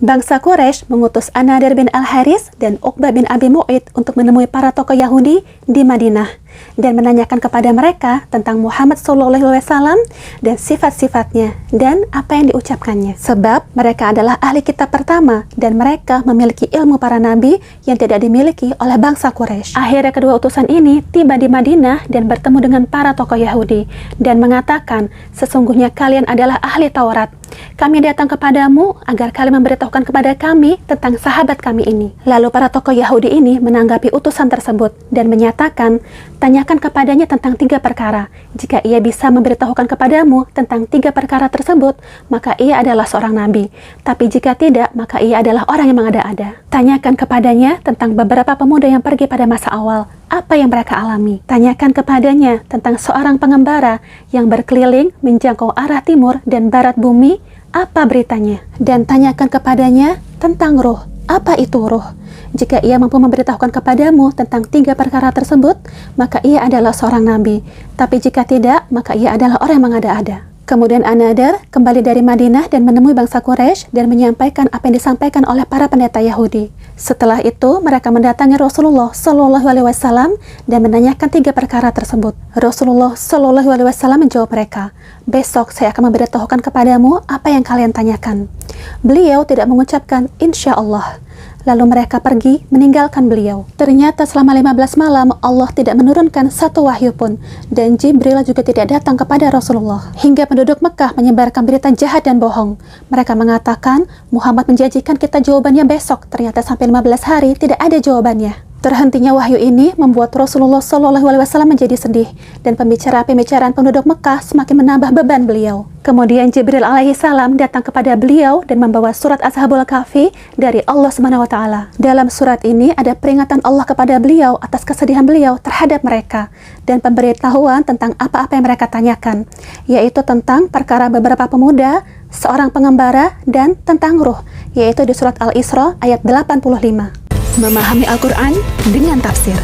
Bangsa Quraisy mengutus An-Nadir bin Al-Haris dan Uqbah bin Abi Mu'ayt untuk menemui para tokoh Yahudi di Madinah dan menanyakan kepada mereka tentang Muhammad SAW dan sifat-sifatnya dan apa yang diucapkannya. Sebab mereka adalah ahli kitab pertama dan mereka memiliki ilmu para nabi yang tidak dimiliki oleh bangsa Quraisy. Akhirnya kedua utusan ini tiba di Madinah dan bertemu dengan para tokoh Yahudi dan mengatakan, sesungguhnya kalian adalah ahli Taurat. Kami datang kepadamu agar kalian memberitahukan kepada kami tentang sahabat kami ini. Lalu para tokoh Yahudi ini menanggapi utusan tersebut dan menyatakan, tanyakan kepadanya tentang 3 perkara. Jika ia bisa memberitahukan kepadamu tentang 3 perkara tersebut, maka ia adalah seorang nabi. Tapi jika tidak, maka ia adalah orang yang mengada-ada. Tanyakan kepadanya tentang beberapa pemuda yang pergi pada masa awal. Apa yang mereka alami? Tanyakan kepadanya tentang seorang pengembara yang berkeliling menjangkau arah timur dan barat bumi. Apa beritanya? Dan tanyakan kepadanya tentang ruh. Apa itu ruh? Jika ia mampu memberitahukan kepadamu tentang 3 perkara tersebut, maka ia adalah seorang nabi. Tapi jika tidak, maka ia adalah orang yang mengada-ada. Kemudian An-Nadir kembali dari Madinah dan menemui bangsa Quraisy dan menyampaikan apa yang disampaikan oleh para pendeta Yahudi. Setelah itu, mereka mendatangi Rasulullah SAW dan menanyakan 3 perkara tersebut. Rasulullah SAW menjawab mereka, besok saya akan memberitahukan kepadamu apa yang kalian tanyakan. Beliau tidak mengucapkan insya Allah. Lalu mereka pergi meninggalkan beliau. Ternyata selama 15 malam Allah tidak menurunkan satu wahyu pun, dan Jibril juga tidak datang kepada Rasulullah. Hingga penduduk Mekah menyebarkan berita jahat dan bohong. Mereka mengatakan Muhammad menjanjikan kita jawabannya besok. Ternyata sampai 15 hari tidak ada jawabannya. Terhentinya wahyu ini membuat Rasulullah SAW menjadi sedih, dan pembicaraan penduduk Mekah semakin menambah beban beliau. Kemudian Jibril alaihissalam datang kepada beliau dan membawa surat Ashabul Kahfi dari Allah SWT. Dalam surat ini ada peringatan Allah kepada beliau atas kesedihan beliau terhadap mereka dan pemberitahuan tentang apa-apa yang mereka tanyakan, yaitu tentang perkara beberapa pemuda, seorang pengembara, dan tentang ruh, yaitu di surat Al-Isra ayat 85. Memahami Al-Quran dengan tafsir.